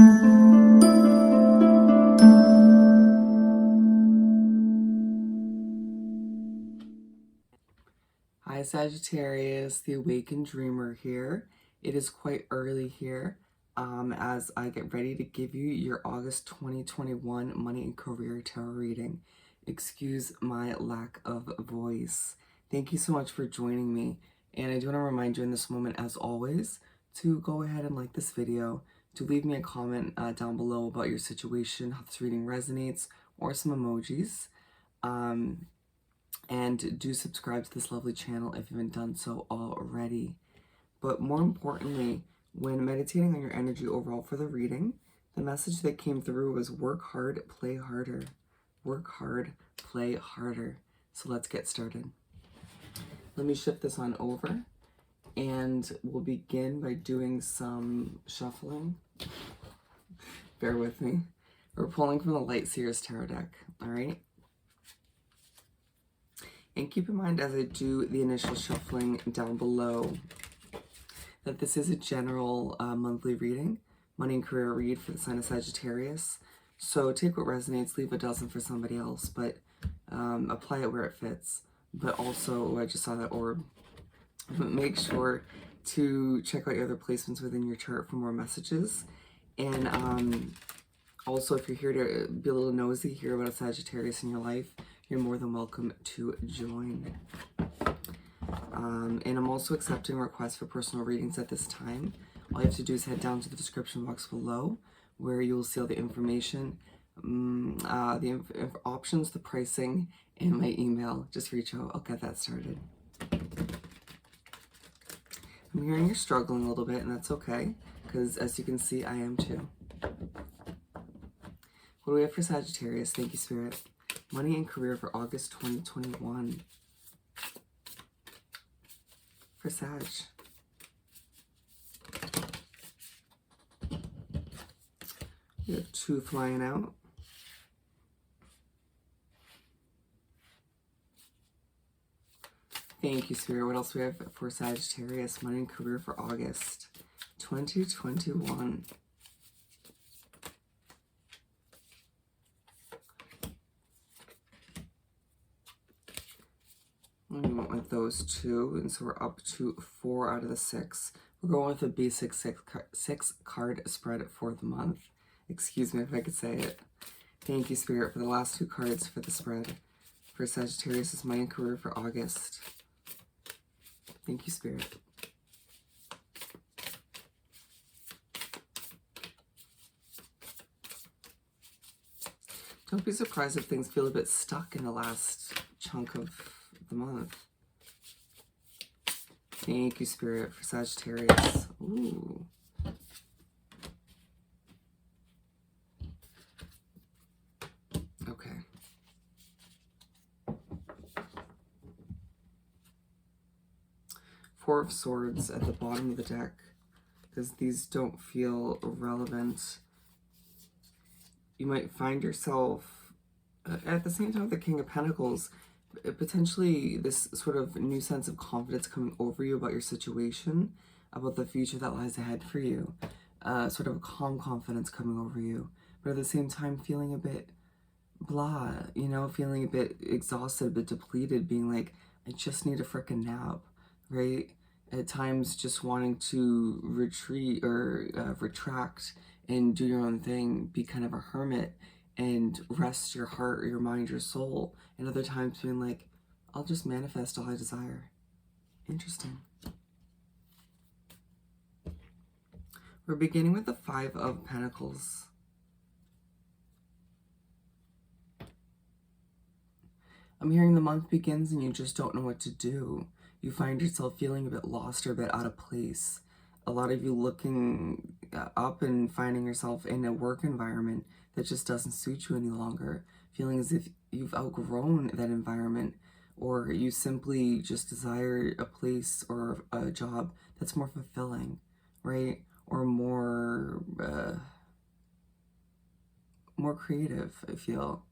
Hi Sagittarius, the awakened dreamer here. It is quite early here as I get ready to give you your August 2021 money and career tarot reading. Excuse my lack of voice. Thank you so much for joining me. And I do want to remind you in this moment, as always, to go ahead and like this video, to leave me a comment down below about your situation, how this reading resonates, or some emojis. And do subscribe to this lovely channel if you haven't done so already. But more importantly, when meditating on your energy overall for the reading, the message that came through was work hard, play harder. Work hard, play harder. So let's get started. Let me shift this on over and we'll begin by doing some shuffling. Bear with me. We're pulling from the Light Seers Tarot deck, all right? And keep in mind as I do the initial shuffling down below that this is a general monthly reading, money and career read for the sign of Sagittarius. So take what resonates, leave what doesn't for somebody else, but apply it where it fits. But also, I just saw that orb. Make sure to check out your other placements within your chart for more messages. And also, if you're here to be a little nosy, hear about a Sagittarius in your life, you're more than welcome to join. And I'm also accepting requests for personal readings at this time. All you have to do is head down to the description box below where you will see all the information, the options, the pricing, and my email. Just reach out. I'll get that started. I'm hearing you're struggling a little bit, and that's okay, because as you can see, I am too. What do we have for Sagittarius? Thank you, Spirit. Money and career for August 2021. For Sag. We have 2 flying out. Thank you, Spirit. What else do we have for Sagittarius? Money and career for August 2021. We went with those 2, and so we're up to 4 out of the 6. We're going with a basic 6 card spread for the month. Excuse me if I could say it. Thank you, Spirit, for the last 2 cards for the spread for Sagittarius' money and career for August. Thank you, Spirit. Don't be surprised if things feel a bit stuck in the last chunk of the month. Thank you, Spirit, for Sagittarius. Ooh. Okay. Four of Swords at the bottom of the deck, because these don't feel relevant. You might find yourself at the same time with the King of Pentacles, potentially this sort of new sense of confidence coming over you about your situation, about the future that lies ahead for you. Sort of a calm confidence coming over you, but at the same time feeling a bit blah, you know, feeling a bit exhausted, a bit depleted, being like, I just need a frickin' nap, right? At times just wanting to retreat or retract and do your own thing, be kind of a hermit and rest your heart, your mind, your soul. And other times being like, I'll just manifest all I desire. Interesting. We're beginning with the 5 of Pentacles. I'm hearing the month begins and you just don't know what to do. You find yourself feeling a bit lost or a bit out of place. A lot of you looking up and finding yourself in a work environment that just doesn't suit you any longer. Feeling as if you've outgrown that environment, or you simply just desire a place or a job that's more fulfilling, right? Or more creative, I feel.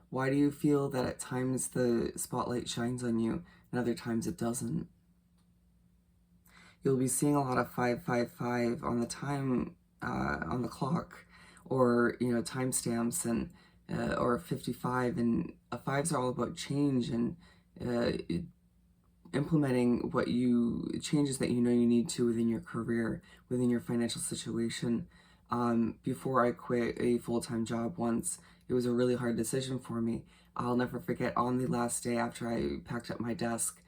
Why do you feel that at times the spotlight shines on you and other times it doesn't? You'll be seeing a lot of 555 on the time on the clock, or timestamps, and or 55, and fives are all about change and implementing changes that you need to within your career, within your financial situation. Before I quit a full-time job once, it was a really hard decision for me. I'll never forget, on the last day after I packed up my desk,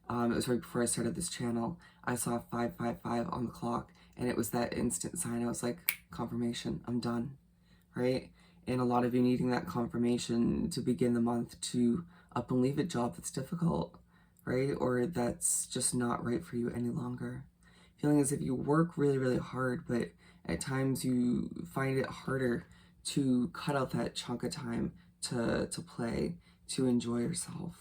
it was right before I started this channel, I saw 555 on the clock, and it was that instant sign. I was like, confirmation, I'm done, right? And a lot of you needing that confirmation to begin the month to up and leave a job that's difficult, right? Or that's just not right for you any longer. Feeling as if you work really, really hard, but at times you find it harder to cut out that chunk of time to play, to enjoy yourself.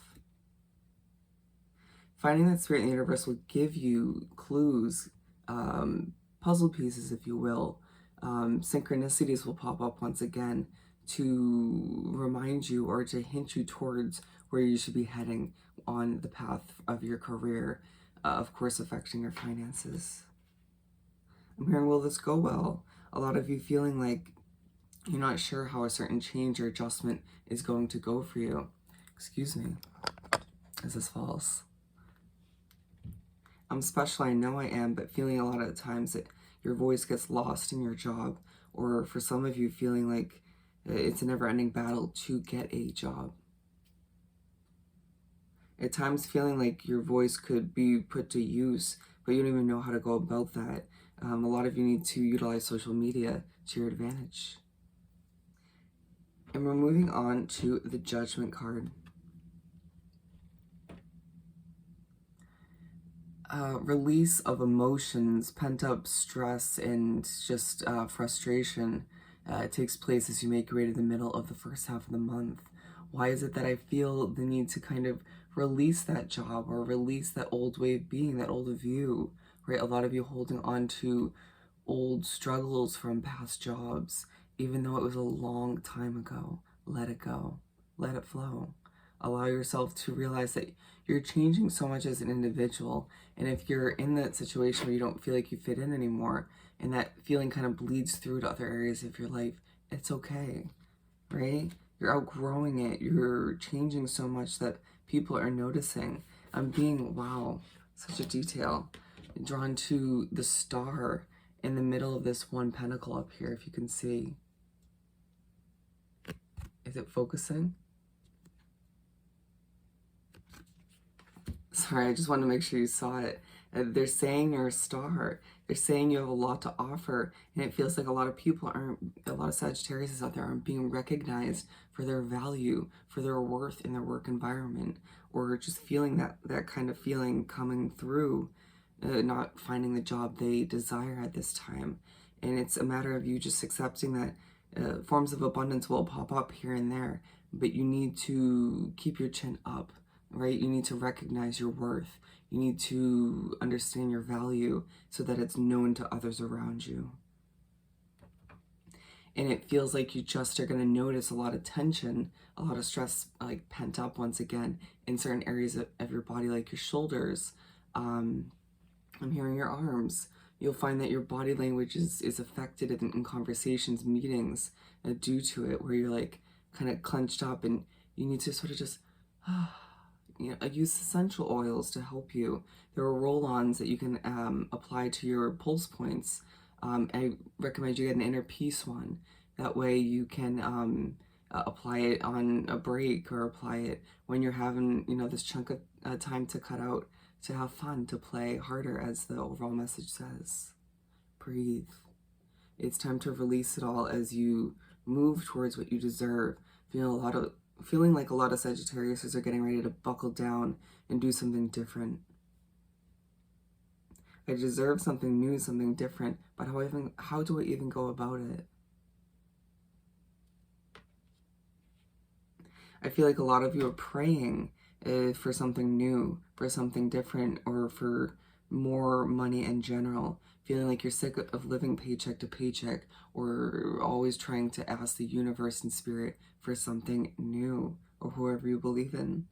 Finding that Spirit and the universe will give you clues, puzzle pieces, if you will. Synchronicities will pop up once again to remind you or to hint you towards where you should be heading on the path of your career, of course affecting your finances. I'm hearing, will this go well? A lot of you feeling like you're not sure how a certain change or adjustment is going to go for you. Excuse me, is this false? I'm special, I know I am, but feeling a lot of the times that your voice gets lost in your job, or for some of you feeling like it's a never-ending battle to get a job. At times feeling like your voice could be put to use, but you don't even know how to go about that. A lot of you need to utilize social media to your advantage. And we're moving on to the Judgment card. Release of emotions, pent-up stress, and just frustration takes place as you make your way to the middle of the first half of the month. Why is it that I feel the need to kind of release that job or release that old way of being, that old view, right? A lot of you holding on to old struggles from past jobs, even though it was a long time ago. Let it go. Let it flow. Allow yourself to realize that you're changing so much as an individual. And if you're in that situation where you don't feel like you fit in anymore, and that feeling kind of bleeds through to other areas of your life, it's okay, right? You're outgrowing it. You're changing so much that people are noticing. I'm being, wow, such a detail. Drawn to the star in the middle of this one pentacle up here, if you can see. Is it focusing? Sorry, I just wanted to make sure you saw it. They're saying you're a star. They're saying you have a lot to offer, and it feels like a lot of people aren't, a lot of Sagittarius out there aren't being recognized for their value, for their worth in their work environment, or just feeling that kind of feeling coming through, not finding the job they desire at this time. And it's a matter of you just accepting that forms of abundance will pop up here and there, but you need to keep your chin up. Right? You need to recognize your worth. You need to understand your value so that it's known to others around you. And it feels like you just are going to notice a lot of tension, a lot of stress, like pent up once again in certain areas of your body, like your shoulders. I'm hearing your arms. You'll find that your body language is affected in conversations, meetings, due to it, where you're like kind of clenched up, and you need to sort of just use essential oils to help you. There are roll-ons that you can apply to your pulse points. I recommend you get an inner peace one. That way you can apply it on a break, or apply it when you're having this chunk of time to cut out, to have fun, to play harder, as the overall message says. Breathe. It's time to release it all as you move towards what you deserve. Feeling like a lot of Sagittarius are getting ready to buckle down and do something different. I deserve something new, something different, but how do I even go about it? I feel like a lot of you are praying for something new, for something different, or for more money in general. Feeling like you're sick of living paycheck to paycheck, or always trying to ask the universe and spirit for something new, or whoever you believe in.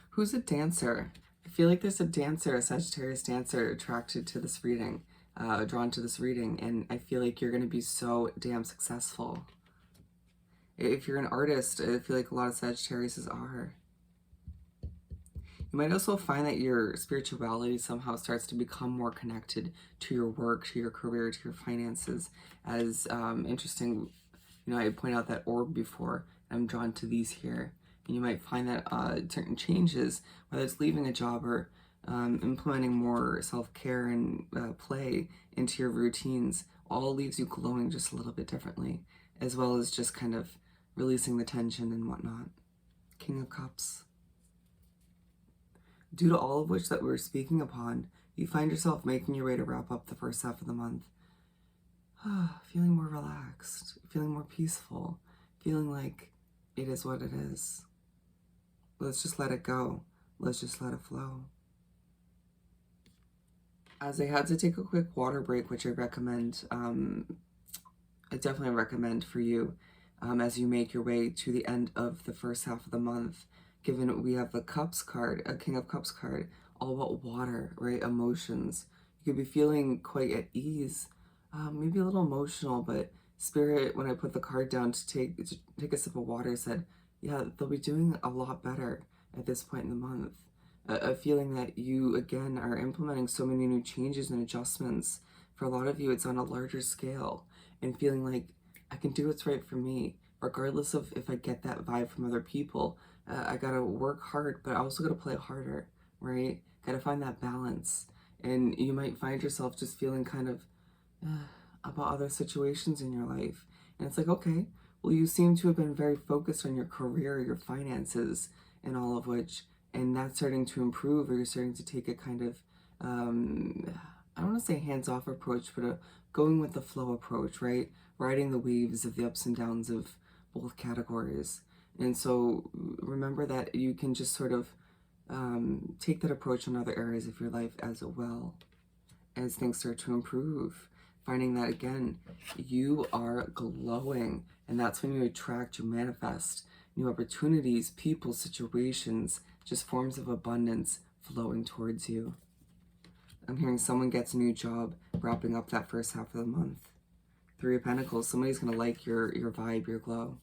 Who's a dancer? I feel like there's a dancer, a Sagittarius dancer attracted to this reading. drawn to this reading, and I feel like you're going to be so damn successful. If you're an artist, I feel like a lot of Sagittariuses are. You might also find that your spirituality somehow starts to become more connected to your work, to your career, to your finances. As interesting, I point out that orb before. I'm drawn to these here. And you might find that certain changes, whether it's leaving a job or implementing more self-care and play into your routines, all leaves you glowing just a little bit differently, as well as just kind of releasing the tension and whatnot. King of Cups. Due to all of which that we're speaking upon, you find yourself making your way to wrap up the first half of the month. Feeling more relaxed, feeling more peaceful, feeling like it is what it is. Let's just let it go. Let's just let it flow. As I had to take a quick water break, which I recommend, I definitely recommend for you as you make your way to the end of the first half of the month, given we have the Cups card, a King of Cups card, all about water, right? Emotions. You could be feeling quite at ease, maybe a little emotional, but Spirit, when I put the card down to take a sip of water, said, yeah, they'll be doing a lot better at this point in the month. A feeling that you, again, are implementing so many new changes and adjustments. For a lot of you, it's on a larger scale, and feeling like I can do what's right for me, regardless of if I get that vibe from other people. I gotta work hard, but I also gotta play harder, right? Gotta find that balance. And you might find yourself just feeling kind of about other situations in your life. And it's like, okay, well, you seem to have been very focused on your career, your finances, and all of which, and that's starting to improve, or you're starting to take a kind of, I don't want to say hands-off approach, but a going with the flow approach, right? Riding the waves of the ups and downs of both categories. And so remember that you can just sort of take that approach in other areas of your life as well, as things start to improve. Finding that, again, you are glowing, and that's when you attract, you manifest new opportunities, people, situations, just forms of abundance flowing towards you. I'm hearing someone gets a new job, wrapping up that first half of the month. Three of Pentacles, somebody's going to like your vibe, your glow.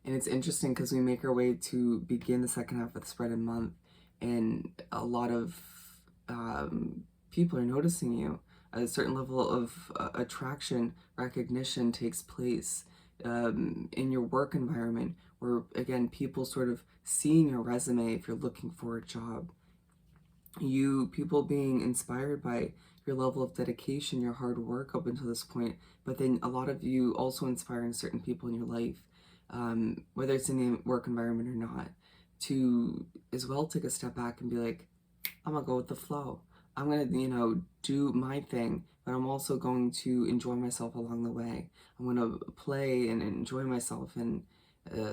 And it's interesting because we make our way to begin the second half of the spread-in month, and a lot of people are noticing you. A certain level of attraction, recognition takes place in your work environment, where, again, people sort of seeing your resume if you're looking for a job. People being inspired by your level of dedication, your hard work up until this point, but then a lot of you also inspiring certain people in your life, whether it's in the work environment or not, to as well take a step back and be like, I'm gonna go with the flow. I'm gonna, do my thing, but I'm also going to enjoy myself along the way. I'm gonna play and enjoy myself and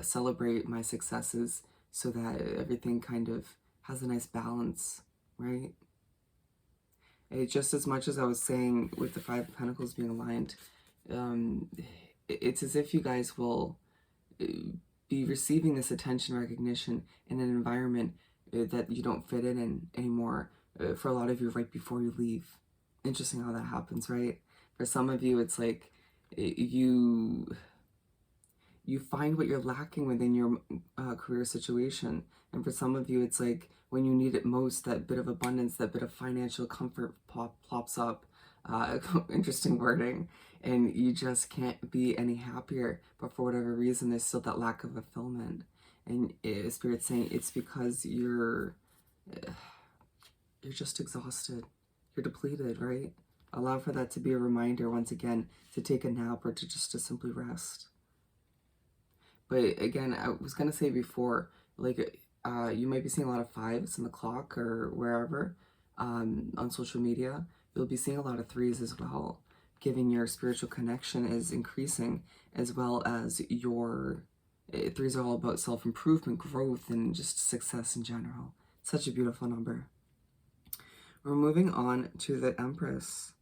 celebrate my successes so that everything kind of has a nice balance, right? Just as much as I was saying with the Five of Pentacles being aligned, it's as if you guys will be receiving this attention, recognition in an environment that you don't fit in anymore, for a lot of you right before you leave. Interesting how that happens, right? For some of you, it's like you find what you're lacking within your career situation. And for some of you, it's like when you need it most, that bit of abundance, that bit of financial comfort plops up. Interesting wording. And you just can't be any happier. But for whatever reason, there's still that lack of fulfillment. And Spirit's saying it's because you're just exhausted. You're depleted, right? Allow for that to be a reminder, once again, to take a nap or to simply rest. But again, I was going to say before, like, you might be seeing a lot of fives in the clock or wherever on social media. You'll be seeing a lot of threes as well, giving your spiritual connection is increasing, as well as your threes are all about self-improvement, growth, and just success in general. Such a beautiful number. We're moving on to the Empress.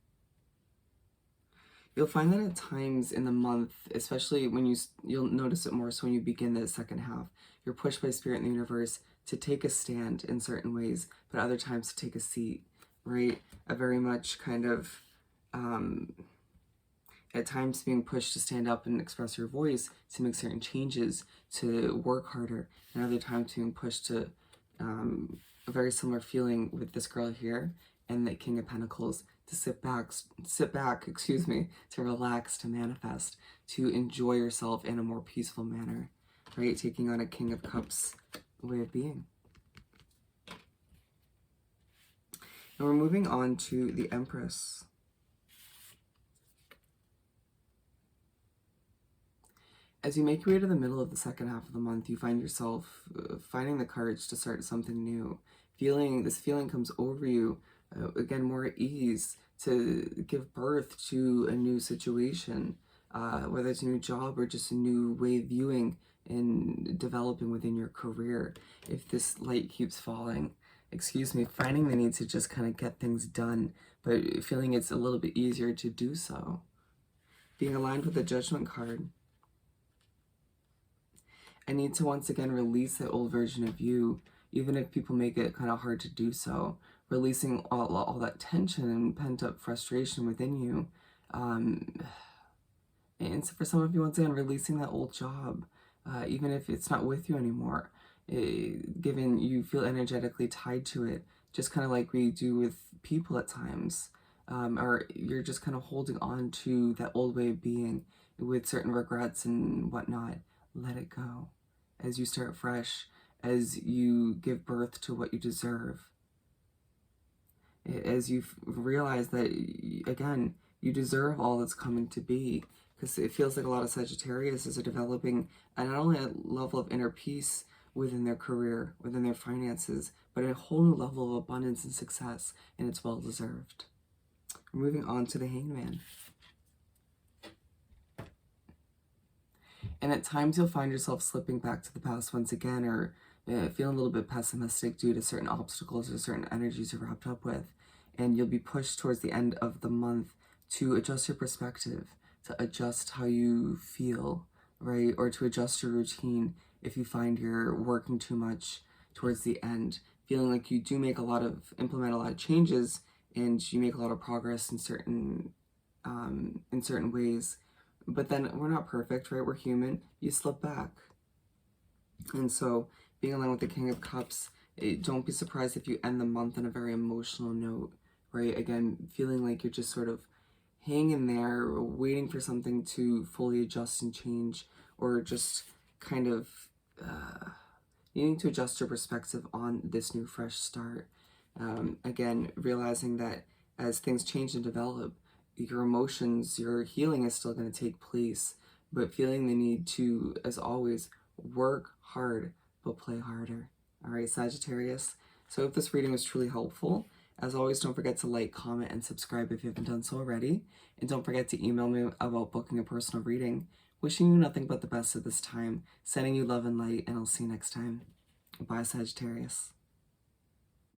You'll find that at times in the month, especially when you'll notice it more so when you begin the second half, you're pushed by Spirit in the universe to take a stand in certain ways, but other times to take a seat. right? A very much kind of, at times being pushed to stand up and express your voice, to make certain changes, to work harder, and other times being pushed to a very similar feeling with this girl here and the King of Pentacles, to sit back, excuse me, to relax, to manifest, to enjoy yourself in a more peaceful manner, right? Taking on a King of Cups way of being. And we're moving on to the Empress. As you make your way to the middle of the second half of the month, you find yourself finding the courage to start something new. This feeling comes over you, again, more at ease, to give birth to a new situation, whether it's a new job or just a new way of viewing and developing within your career. If this light keeps falling, excuse me, finding the need to just kind of get things done, but feeling it's a little bit easier to do so. Being aligned with the Judgment card, I need to once again release that old version of you, even if people make it kind of hard to do so. Releasing all that tension and pent-up frustration within you. And so for some of you, once again, releasing that old job, even if it's not with you anymore, given you feel energetically tied to it, just kind of like we do with people at times. Or you're just kind of holding on to that old way of being with certain regrets and whatnot. Let it go as you start fresh, as you give birth to what you deserve, as you realize that, again, you deserve all that's coming to be, because it feels like a lot of Sagittarius are developing not only a level of inner peace within their career, within their finances, but a whole new level of abundance and success, and it's well deserved. We're moving on to the Hangman. And at times you'll find yourself slipping back to the past once again, or feeling a little bit pessimistic due to certain obstacles or certain energies you're wrapped up with. And you'll be pushed towards the end of the month to adjust your perspective, to adjust how you feel, right? Or to adjust your routine if you find you're working too much towards the end, feeling like you do implement a lot of changes, and you make a lot of progress in certain ways. But then we're not perfect, right? We're human. You slip back. And so being aligned with the King of Cups, don't be surprised if you end the month on a very emotional note, right? Again, feeling like you're just sort of hanging there, waiting for something to fully adjust and change, or just kind of needing to adjust your perspective on this new fresh start. Again, realizing that as things change and develop, your emotions, your healing is still going to take place, but feeling the need to, as always, work hard, but play harder. All right, Sagittarius. So if this reading was truly helpful, as always, don't forget to like, comment, and subscribe if you haven't done so already. And don't forget to email me about booking a personal reading. Wishing you nothing but the best at this time, sending you love and light, and I'll see you next time. Bye, Sagittarius.